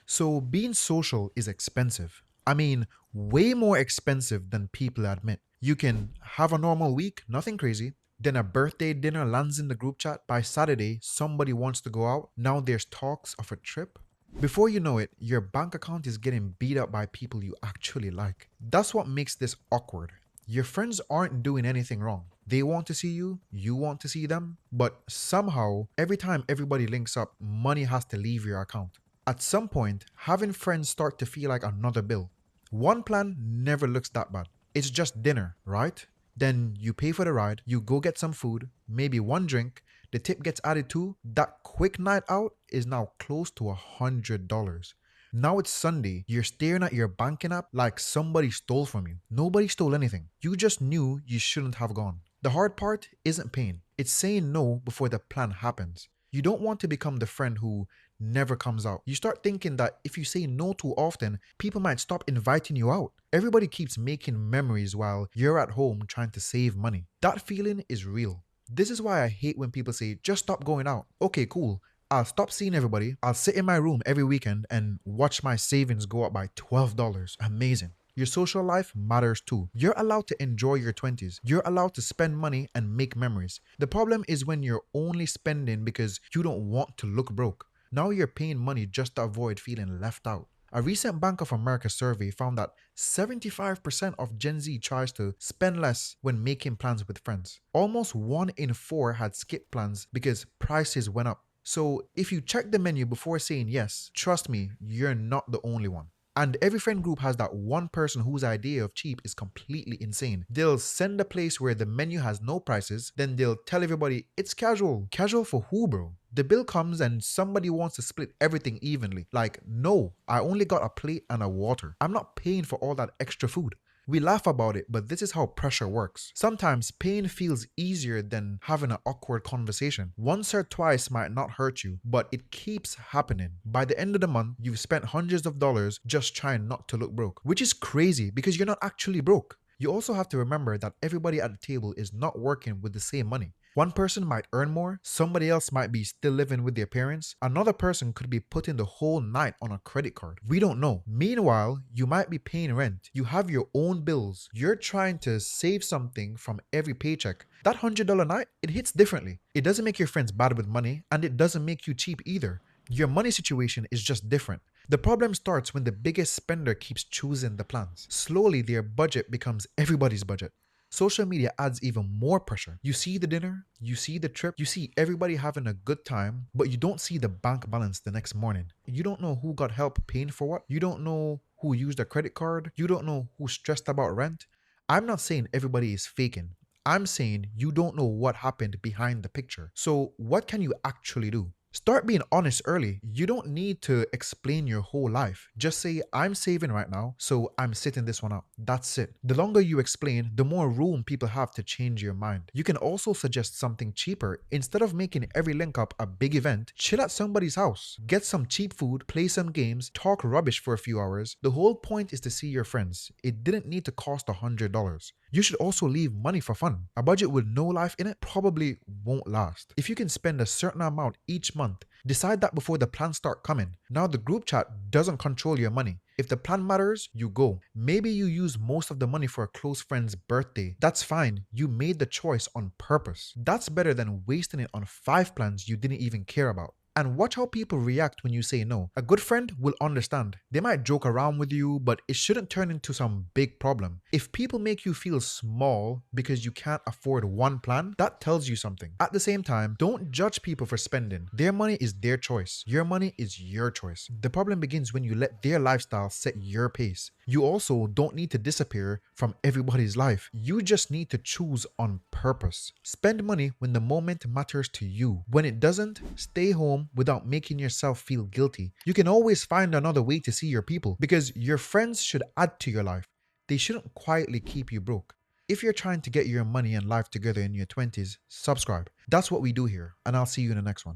So being social is expensive. I mean, way more expensive than people admit. You can have a normal week, nothing crazy. Then a birthday dinner lands in the group chat. By Saturday, somebody wants to go out. Now there's talks of a trip. Before you know it, your bank account is getting beat up by people you actually like. That's what makes this awkward. Your friends aren't doing anything wrong. They want to see you, you want to see them, but somehow, every time everybody links up, money has to leave your account. At some point, having friends start to feel like another bill. One plan never looks that bad. It's just dinner, right? Then you pay for the ride, you go get some food, maybe one drink, the tip gets added too. That quick night out is now close to $100. Now it's Sunday, you're staring at your banking app like somebody stole from you. Nobody stole anything. You just knew you shouldn't have gone. The hard part isn't paying, it's saying no before the plan happens. You don't want to become the friend who never comes out. You start thinking that if you say no too often, people might stop inviting you out. Everybody keeps making memories while you're at home trying to save money. That feeling is real. This is why I hate when people say, just stop going out. Okay, cool. I'll stop seeing everybody. I'll sit in my room every weekend and watch my savings go up by $12. Amazing. Your social life matters too. You're allowed to enjoy your 20s. You're allowed to spend money and make memories. The problem is when you're only spending because you don't want to look broke. Now you're paying money just to avoid feeling left out. A recent Bank of America survey found that 75% of Gen Z tries to spend less when making plans with friends. Almost 1 in 4 had skipped plans because prices went up. So if you check the menu before saying yes, trust me, you're not the only one. And every friend group has that one person whose idea of cheap is completely insane. They'll send a place where the menu has no prices, then they'll tell everybody it's casual. Casual for who, bro? The bill comes and somebody wants to split everything evenly. Like, no, I only got a plate and a water. I'm not paying for all that extra food. We laugh about it, but this is how pressure works. Sometimes pain feels easier than having an awkward conversation. Once or twice might not hurt you, but it keeps happening. By the end of the month, you've spent hundreds of dollars just trying not to look broke, which is crazy because you're not actually broke. You also have to remember that everybody at the table is not working with the same money. One person might earn more, somebody else might be still living with their parents, another person could be putting the whole night on a credit card. We don't know. Meanwhile, you might be paying rent, you have your own bills, you're trying to save something from every paycheck. That $100 night, it hits differently. It doesn't make your friends bad with money, and it doesn't make you cheap either. Your money situation is just different. The problem starts when the biggest spender keeps choosing the plans. Slowly, their budget becomes everybody's budget. Social media adds even more pressure. You see the dinner, you see the trip, you see everybody having a good time, but you don't see the bank balance the next morning. You don't know who got help paying for what. You don't know who used a credit card. You don't know who's stressed about rent. I'm not saying everybody is faking. I'm saying you don't know what happened behind the picture. So what can you actually do? Start being honest early. You don't need to explain your whole life. Just say, I'm saving right now, so I'm sitting this one out. That's it. The longer you explain, the more room people have to change your mind. You can also suggest something cheaper. Instead of making every link up a big event, chill at somebody's house. Get some cheap food, play some games, talk rubbish for a few hours. The whole point is to see your friends. It didn't need to cost $100. You should also leave money for fun. A budget with no life in it probably won't last. If you can spend a certain amount each month, decide that before the plans start coming. Now the group chat doesn't control your money. If the plan matters, you go. Maybe you use most of the money for a close friend's birthday. That's fine. You made the choice on purpose. That's better than wasting it on 5 plans you didn't even care about. And watch how people react when you say no. A good friend will understand. They might joke around with you, but it shouldn't turn into some big problem. If people make you feel small because you can't afford one plan, that tells you something. At the same time, don't judge people for spending. Their money is their choice. Your money is your choice. The problem begins when you let their lifestyle set your pace. You also don't need to disappear from everybody's life. You just need to choose on purpose. Spend money when the moment matters to you. When it doesn't, stay home without making yourself feel guilty. You can always find another way to see your people because your friends should add to your life. They shouldn't quietly keep you broke. If you're trying to get your money and life together in your 20s, subscribe. That's what we do here, and I'll see you in the next one.